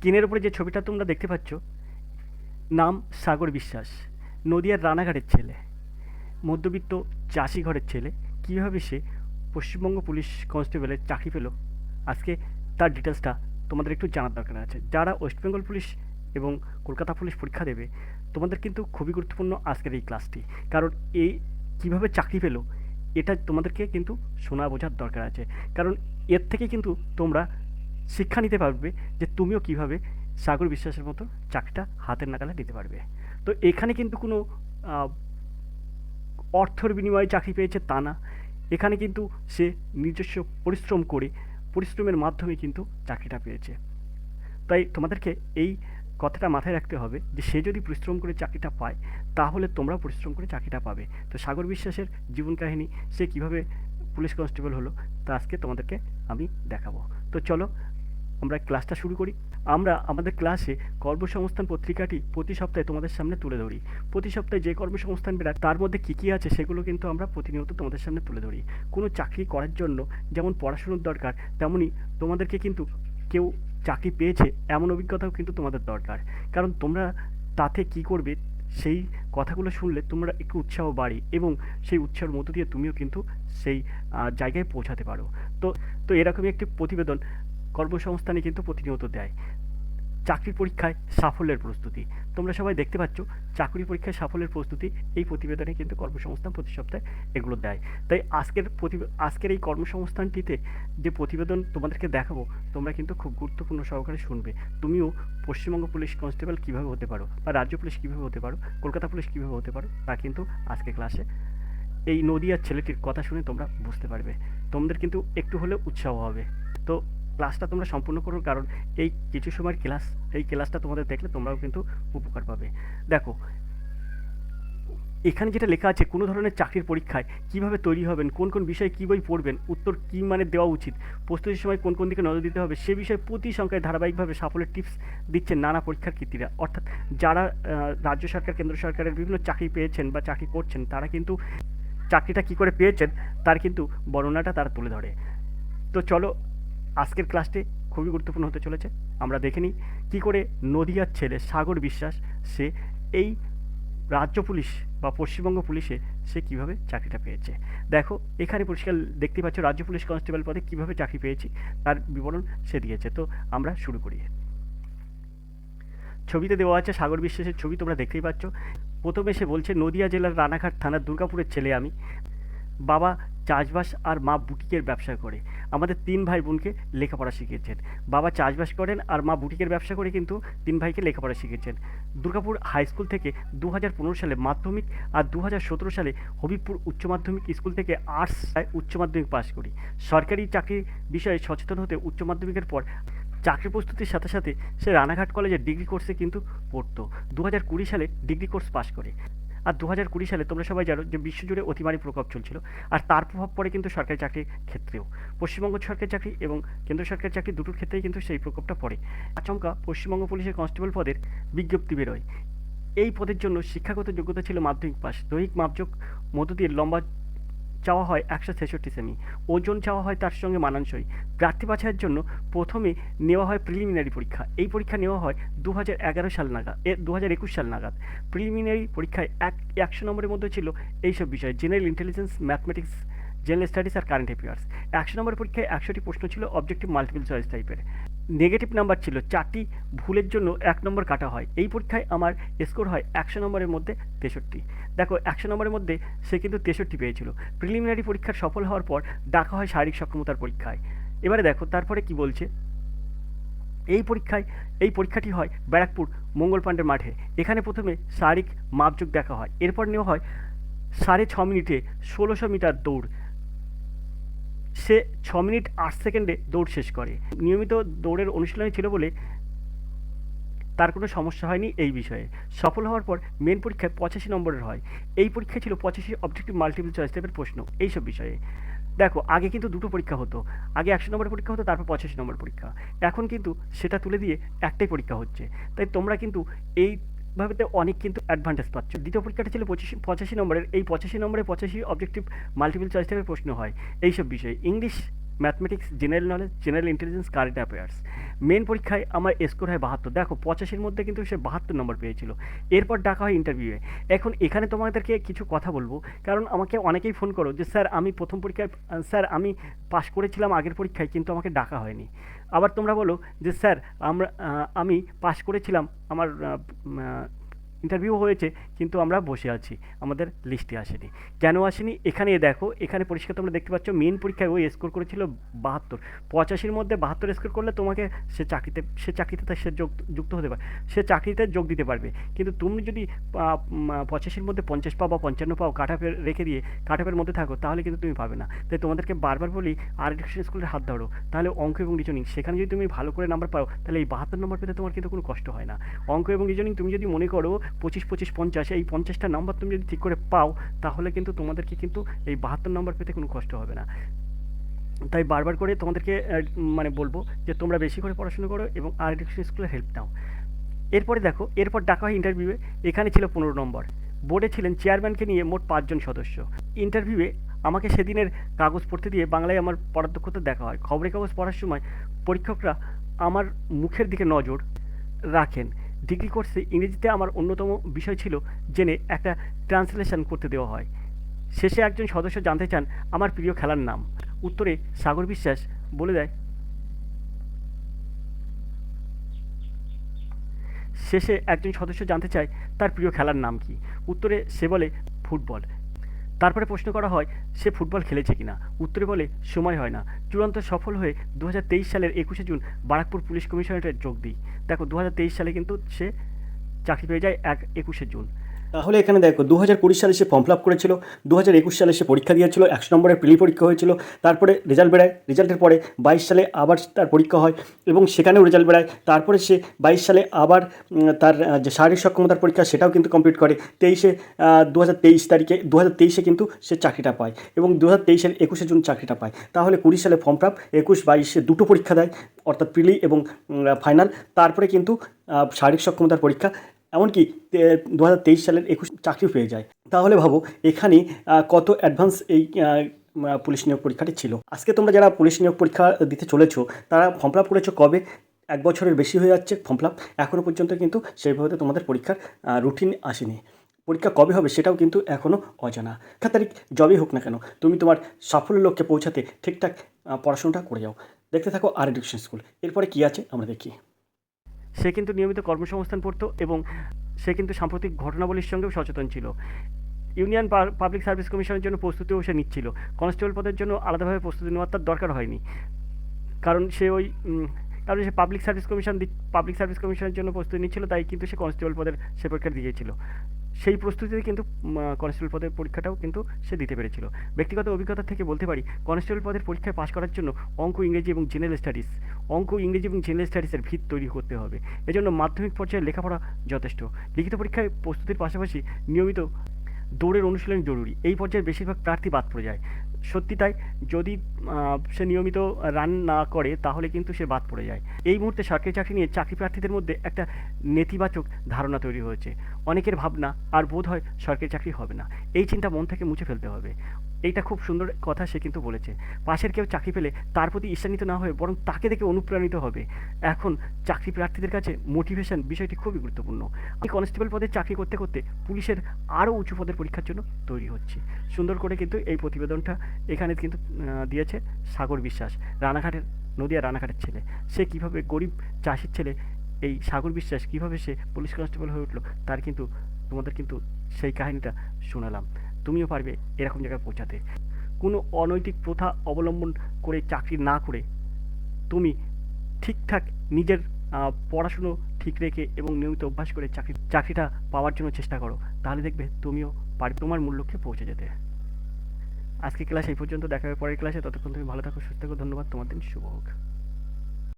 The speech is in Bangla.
স্ক্রিনের উপরে যে ছবিটা তোমরা দেখতে পাচ্ছ, নাম সাগর বিশ্বাস, নদিয়ার রানাঘাটের ছেলে, মধ্যবিত্ত চাষি ঘরের ছেলে। কীভাবে সে পশ্চিমবঙ্গ পুলিশ কনস্টেবলের চাকরি পেল, আজকে তার ডিটেলসটা তোমাদের একটু জানার দরকার আছে। যারা ওয়েস্ট বেঙ্গল পুলিশ এবং কলকাতা পুলিশ পরীক্ষা দেবে, তোমাদের কিন্তু খুবই গুরুত্বপূর্ণ আজকের এই ক্লাসটি। কারণ এই কীভাবে চাকরি পেলো এটা তোমাদেরকে কিন্তু শোনা বোঝার দরকার আছে। কারণ এর থেকে কিন্তু তোমরা শিক্ষা নিতে পারবে যে তুমিও কীভাবে সাগর বিশ্বাসের মতো চাকরিটা হাতের নাগালে নিতে পারবে। তো এখানে কিন্তু কোনো অর্থের বিনিময়ে চাকরি পেয়েছে তা না। এখানে কিন্তু সে নিজস্ব পরিশ্রম করে, পরিশ্রমের মাধ্যমে কিন্তু চাকরিটা পেয়েছে। তাই তোমাদেরকে এই কথাটা মাথায় রাখতে হবে যে সে যদি পরিশ্রম করে চাকরিটা পায়, তাহলে তোমরাও পরিশ্রম করে চাকরিটা পাবে। তো সাগর বিশ্বাসের জীবন কাহিনী, সে কীভাবে পুলিশ কনস্টেবল হলো, তা আজকে তোমাদেরকে আমি দেখাবো। তো চলো আমরা ক্লাসটা শুরু করি। আমরা আমাদের ক্লাসে কর্মসংস্থান পত্রিকাটি প্রতি সপ্তাহে তোমাদের সামনে তুলে ধরি। প্রতি সপ্তাহে যে কর্মসংস্থান বেরায় তার মধ্যে কী কী আছে সেগুলো কিন্তু আমরা প্রতিনিয়ত তোমাদের সামনে তুলে ধরি। কোনো চাকরি করার জন্য যেমন পড়াশুনোর দরকার, তেমনই তোমাদেরকে কিন্তু কেউ চাকরি পেয়েছে এমন অভিজ্ঞতাও কিন্তু তোমাদের দরকার। কারণ তোমরা তাতে কী করবে, সেই কথাগুলো শুনলে তোমরা একটু উৎসাহ বাড়ে এবং সেই উৎসাহের মধ্য দিয়ে তুমিও কিন্তু সেই জায়গায় পৌঁছাতে পারো। তো তো এরকমই একটি প্রতিবেদন কর্মসংস্থানে কিন্তু প্রতিনিয়ত দেয়। চাকরির পরীক্ষায় সাফল্যের প্রস্তুতি, তোমরা সবাই দেখতে পাচ্ছ চাকরি পরীক্ষায় সাফল্যের প্রস্তুতি এই প্রতিবেদনে কিন্তু কর্মসংস্থান প্রতি সপ্তাহে এগুলো দেয়। তাই আজকের এই কর্মসংস্থানটিতে যে প্রতিবেদন তোমাদেরকে দেখাবো, তোমরা কিন্তু খুব গুরুত্বপূর্ণ সহকারে শুনবে। তুমিও পশ্চিমবঙ্গ পুলিশ কনস্টেবল কীভাবে হতে পারো, বা রাজ্য পুলিশ কীভাবে হতে পারো, কলকাতা পুলিশ কীভাবে হতে পারো, তা কিন্তু আজকে ক্লাসে এই নদিয়ার ছেলেটির কথা শুনে তোমরা বুঝতে পারবে। তোমাদের কিন্তু একটু হলেও উৎসাহ হবে। তো ক্লাসটা তোমরা সম্পূর্ণ করো, কারণ এই কিছু সময়ের ক্লাস, এই ক্লাসটা তোমাদের দেখলে তোমরাও কিন্তু উপকার পাবে। দেখো এখানে যেটা লেখা আছে, কোনো ধরনের চাকরির পরীক্ষায় কীভাবে তৈরি হবেন, কোন কোন বিষয়ে কী বই পড়বেন, উত্তর কী মানে দেওয়া উচিত, প্রস্তুতির সময় কোন কোন দিকে নজর দিতে হবে, সে বিষয়ে প্রতি সংখ্যায় ধারাবাহিকভাবে সাফল্যের টিপস দিচ্ছেন নানা পরীক্ষার্থীরা। অর্থাৎ যারা রাজ্য সরকার, কেন্দ্র সরকারের বিভিন্ন চাকরি পেয়েছেন বা চাকরি করছেন, তারা কিন্তু চাকরিটা কী করে পেয়েছেন তার কিন্তু বর্ণনাটা তারা তুলে ধরে। তো চলো আজকের ক্লাসটি খুবই গুরুত্বপূর্ণ হতে চলেছে। আমরা দেখে নিই কী করে নদিয়ার ছেলে সাগর বিশ্বাস সে এই রাজ্য পুলিশ বা পশ্চিমবঙ্গ পুলিশে সে কীভাবে চাকরিটা পেয়েছে। দেখো এখানে পরিষ্কার দেখতে পাচ্ছ রাজ্য পুলিশ কনস্টেবল পদে কীভাবে চাকরি পেয়েছি তার বিবরণ সে দিয়েছে। তো আমরা শুরু করি। ছবিতে দেওয়া আছে সাগর বিশ্বাসের ছবি, তোমরা দেখতেই পাচ্ছ। প্রথমে সে বলছে, নদিয়া জেলার রানাঘাট থানার দুর্গাপুরের ছেলে আমি। বাবা চাষবাস আর মা বুটিকের ব্যবসা করে। আমাদের 3 ভাই বোনকে লেখাপড়া শিখিয়েছেন। বাবা চাষবাস করেন আর মা বুটিকের ব্যবসা করে কিন্তু 3 ভাইকে লেখাপড়া শিখিয়েছেন। দুর্গাপুর হাই স্কুল থেকে 2015 সালে মাধ্যমিক আর 2017 সালে হবিবপুর উচ্চ মাধ্যমিক স্কুল থেকে আর্টস উচ্চ মাধ্যমিক পাশ করি। সরকারি চাকরির বিষয়ে সচেতন হতে উচ্চ মাধ্যমিকের পর চাকরি প্রস্তুতির সাথে সাথে সে রানাঘাট কলেজের ডিগ্রি কোর্সে কিন্তু পড়তো। 2020 সালে ডিগ্রি কোর্স পাশ করে। আর 2020 সালে তোমরা সবাই জানো যে বিশ্বজুড়ে অতিমারি প্রকোপ চলছিল, আর তার প্রভাব পড়ে কিন্তু সরকারি চাকরির ক্ষেত্রেও। পশ্চিমবঙ্গ সরকারি চাকরি এবং কেন্দ্র সরকারি চাকরি দুটোর ক্ষেত্রেই কিন্তু সেই প্রকোপটা পড়ে। আচমকা পশ্চিমবঙ্গ পুলিশের কনস্টেবল পদের বিজ্ঞপ্তি বেরোয়। এই পদের জন্য শিক্ষাগত যোগ্যতা ছিল মাধ্যমিক পাস। দৈহিক মাপজোক মধ্য দিয়ে লম্বা চাওয়া হয় 163 সেমি, ওজন চাওয়া হয় তার সঙ্গে মানানসই। প্রার্থী বাছাইয়ের জন্য প্রথমে নেওয়া হয় প্রিলিমিনারি পরীক্ষা। এই পরীক্ষা নেওয়া হয় 2011 সাল নাগাদ, 2021 সাল নাগাদ। প্রিলিমিনারি পরীক্ষায় 100 নম্বরের মধ্যে ছিল এইসব বিষয়: general intelligence, mathematics, general studies আর কারেন্ট অ্যাফেয়ার্স। 100 নম্বরের পরীক্ষায় 100টি প্রশ্ন ছিল অবজেক্টিভ মাল্টিপল চয়েস টাইপের। নেগেটিভ নাম্বার ছিল 4টি, ভুলের জন্য 1 নম্বর কাটা হয়। এই পরীক্ষায় আমার স্কোর হয় 100 নম্বরের মধ্যে 63। দেখো 100 নম্বরের মধ্যে সে কিন্তু 63 পেয়েছিল। প্রিলিমিনারি পরীক্ষার সফল হওয়ার পর ডাকা হয় শারীরিক সক্ষমতার পরীক্ষায়। এবারে দেখো তারপরে কি বলছে। এই পরীক্ষাটি হয় ব্যারাকপুর মঙ্গল পাণ্ডের মাঠে। এখানে প্রথমে শারীরিক মাপজোক দেখা হয়, এরপর নেওয়া হয় 6.5 মিনিটে 1600 মিটার দৌড়। সে 6 মিনিট 8 সেকেন্ডে দৌড় শেষ করে। নিয়মিত দৌড়ের অনুশীলনে ছিল বলে তার কোনো সমস্যা হয়নি এই বিষয়ে। সফল হওয়ার পর মেন পরীক্ষায় 85 নম্বরের হয়। এই পরীক্ষায় ছিল 85 অবজেক্টিভ মাল্টিপল চয়েস টাইপের প্রশ্ন এইসব বিষয়ে। দেখো আগে কিন্তু দুটো পরীক্ষা হতো, আগে 100 নম্বরের পরীক্ষা হতো, তারপর 85 নম্বর পরীক্ষা। এখন কিন্তু সেটা তুলে দিয়ে একটাই পরীক্ষা হচ্ছে। তাই তোমরা কিন্তু এইভাবে অনেক কিন্তু অ্যাডভান্টেজ পাচ্ছ। দ্বিতীয় পরীক্ষাটা ছিল 85 নম্বরের। এই 85 নম্বরে 85 অবজেক্টিভ মাল্টিপল চয়েস টাইপের প্রশ্ন হয় এইসব বিষয়ে। English mathematics, general knowledge, general intelligence, current affairs. Main পরীক্ষায় আমার স্কোর হয় ৭২। দেখো ৮৫-র মধ্যে কিন্তু সে ৭২ নম্বর পেয়েছিল। এরপর ডাকা হয় ইন্টারভিউয়ে। এখন এখানে তোমাদেরকে কিছু কথা বলবো, কারণ আমাকে অনেকেই ফোন করো যে স্যার আমি প্রথম পরীক্ষায় স্যার আমি পাশ করেছিলাম আগের পরীক্ষায়, কিন্তু আমাকে ডাকা হয়নি। আবার তোমরা বলো যে স্যার আমি পাশ করেছিলাম, আমার ইন্টারভিউ হয়েছে, কিন্তু আমরা বসে আছি, আমাদের লিস্টে আসেনি। কেন আসেনি? এখানে দেখো, এখানে পরিষ্কার তোমরা দেখতে পাচ্ছ, মেন পরীক্ষায় ওই স্কোর করেছিল ৭২। ৮৫-র মধ্যে ৭২ স্কোর করলে তোমাকে সে চাকরিতে সে যুক্ত হতে পারে, সে চাকরিতে যোগ দিতে পারবে। কিন্তু তুমি যদি ৮৫-র মধ্যে ৫০ পাও বা ৫৫ পাও, কাট অফে রেখে দিয়ে কাট অফের মধ্যে থাকো, তাহলে কিন্তু তুমি পাবে না। তাই তোমাদেরকে বারবার বলি আর এডুকেশন স্কুলের হাত ধরো, তাহলে অঙ্ক এবং রিজনিং সেখানে যদি তুমি ভালো করে নাম্বার পাও, তাহলে এই ৭২ নম্বর পেতে তোমার কিন্তু কোনো কষ্ট হয় না। অঙ্ক এবং রিজনিং তুমি যদি মনে করো ২৫-২৫-৫০, এই ৫০টা নাম্বার তুমি যদি ঠিক করে পাও, তাহলে কিন্তু তোমাদেরকে কিন্তু এই ৭২ নম্বর পেতে কোনো কষ্ট হবে না। তাই বারবার করে তোমাদেরকে মানে বলবো যে তোমরা বেশি করে পড়াশোনা করো এবং আর এডুকেশন স্কুলের হেল্প নাও। এরপরে দেখো, এরপর ডাকা হয় ইন্টারভিউয়ে। এখানে ছিল ১৫ নম্বর। বোর্ডে ছিলেন চেয়ারম্যানকে নিয়ে মোট ৫ জন সদস্য। ইন্টারভিউয়ে আমাকে সেদিনের কাগজ পড়তে দিয়ে বাংলায় আমার পড়ার দক্ষতা দেখা হয়। খবরের কাগজ পড়ার সময় পরীক্ষকরা আমার মুখের দিকে নজর রাখেন। ডিগ্রি কোর্সে ইংরেজিতে আমার অন্যতম বিষয় ছিল জেনে একটা ট্রান্সলেশন করতে দেওয়া হয়। শেষে একজন সদস্য জানতে চান আমার প্রিয় খেলার নাম। উত্তরে সাগর বিশ্বাস বলে দেয়, শেষে একজন সদস্য জানতে চায় তার প্রিয় খেলার নাম কি। উত্তরে সে বলে ফুটবল। তারপরে প্রশ্ন করা হয় সে ফুটবল খেলেছে কিনা। উত্তরে বলে সময় হয় না। চূড়ান্ত সফল হয়ে ২০২৩ সালের ২১শে জুন বারাকপুর পুলিশ কমিশনারেটে যোগ দিই। দেখো ২০২৩ সালে কিন্তু সে চাকরি পেয়ে যায় ২১শে জুন। তাহলে এখানে দেখো ২০২০ সালে সে ফর্ম ফিল আপ করেছিল, ২০২১ সালে সে পরীক্ষা দিয়েছিল, ১০০ নম্বরের প্রিলি পরীক্ষা হয়েছিল, তারপরে রেজাল্ট বেরায়, রেজাল্টের পরে ২২ সালে আবার তার পরীক্ষা হয় এবং সেখানেও রেজাল্ট বেরায়। তারপরে সে ২২ সালে আবার তার যে শারীরিক সক্ষমতার পরীক্ষা সেটাও কিন্তু কমপ্লিট করে। ২০২৩ তারিখে ২০২৩-এ কিন্তু সে চাকরিটা পায় এবং ২০২৩-এর ২১শে জুন চাকরিটা পায়। তাহলে ২০ সালে ফর্ম ফিল আপ, ২১-২২-এ দুটো পরীক্ষা দেয়, অর্থাৎ প্রিলি এবং ফাইনাল। তারপরে কিন্তু শারীরিক সক্ষমতার পরীক্ষা, এমনকি ২০২৩ সালের ২১ চাকরিও পেয়ে যায়। তাহলে ভাবো এখানে কত অ্যাডভান্স এই পুলিশ নিয়োগ পরীক্ষাটি ছিল। আজকে তোমরা যারা পুলিশ নিয়োগ পরীক্ষা দিতে চলেছো, তারা ফর্ম ফিল আপ করেছো কবে? ১ বছরের বেশি হয়ে যাচ্ছে ফর্ম ফিল আপ, এখনও পর্যন্ত কিন্তু সেইভাবে তোমাদের পরীক্ষার রুটিন আসেনি। পরীক্ষা কবে হবে সেটাও কিন্তু এখনও অজানা। ১ তারিখ যবেই হোক না কেন, তুমি তোমার সাফল্যের লক্ষ্যে পৌঁছাতে ঠিকঠাক পড়াশোনাটা করে যাও। দেখতে থাকো আর এডুকেশন স্কুল। এরপরে কী আছে আমরা দেখি। সে কিন্তু নিয়মিত কর্মসংস্থান পড়তো এবং সে কিন্তু সাম্প্রতিক ঘটনাবলীর সঙ্গেও সচেতন ছিল। ইউনিয়ন পাবলিক সার্ভিস কমিশনের জন্য প্রস্তুতিও সে নিচ্ছিল। কনস্টেবল পদের জন্য আলাদাভাবে প্রস্তুতি নেওয়ার তার দরকার হয়নি, কারণ সে পাবলিক সার্ভিস কমিশনের জন্য প্রস্তুতি নিচ্ছিল, তাই কিন্তু সে কনস্টেবল পদের সে পরীক্ষা দিয়েছিল। সেই প্রস্তুতিতে কিন্তু কনস্টেবল পদের পরীক্ষাটাও কিন্তু সে দিতে পেরেছিল। ব্যক্তিগত অভিজ্ঞতা থেকে বলতে পারি, কনস্টেবল পদের পরীক্ষায় পাশ করার জন্য অঙ্ক, ইংরেজি এবং জেনারেল স্টাডিজের ভিত তৈরি করতে হবে। এজন্য মাধ্যমিক পর্যায়ে লেখাপড়া যথেষ্ট। লিখিত পরীক্ষায় প্রস্তুতির পাশাপাশি নিয়মিত দৌড়ের অনুশীলন জরুরি। এই পর্যায়ে বেশিরভাগ প্রার্থী বাদ পড়ে যায়। সত্যি তাই, যদি সে নিয়মিত রান না করে তাহলে কিন্তু সে বাদ পড়ে যায়। এই মুহূর্তে সরকারি চাকরি নিয়ে চাকরি প্রার্থীদের মধ্যে একটা নেতিবাচক ধারণা তৈরি হয়েছে। অনেকের ভাবনা আর বোধ হয় সরকারি চাকরি হবে না। এই চিন্তা মন থেকে মুছে ফেলতে হবে। এইটা খুব সুন্দর কথা সে কিন্তু বলেছে। পাশের কেউ চাকরি পেলে তার প্রতি ঈর্ষান্বিত না হয়ে বরং তাকে দেখে অনুপ্রাণিত হবে। এখন চাকরি প্রার্থীদের কাছে মোটিভেশন বিষয়টি খুবই গুরুত্বপূর্ণ। আমি কনস্টেবল পদে চাকরি করতে করতে পুলিশের আরও উঁচু পদের পরীক্ষার জন্য তৈরি হচ্ছি। সুন্দর করে কিন্তু এই প্রতিবেদনটা এখানে কিন্তু দিয়েছে সাগর বিশ্বাস, নদিয়া রানাঘাটের ছেলে। সে কীভাবে গরিব চাষির ছেলে, এই সাগর বিশ্বাস কীভাবে সে পুলিশ কনস্টেবল হয়ে উঠলো, তার কিন্তু তোমাদের কিন্তু সেই কাহিনিটা শোনালাম। তুমিও পারবে এরকম জায়গায় পৌঁছাতে। কোনো অনৈতিক প্রথা অবলম্বন করে চাকরি না করে তুমি ঠিকঠাক নিজের পড়াশুনো ঠিক রেখে এবং নিয়মিত অভ্যাস করে চাকরিটা পাওয়ার জন্য চেষ্টা করো, তাহলে দেখবে তুমিও পারবে তোমার মূল লক্ষ্যে পৌঁছে যেতে। আজকে ক্লাস এই পর্যন্ত, দেখা হবে পরের ক্লাসে। ততক্ষণ তুমি ভালো থাকো, সুস্থ থাকো। ধন্যবাদ। তোমার দিন শুভ হোক।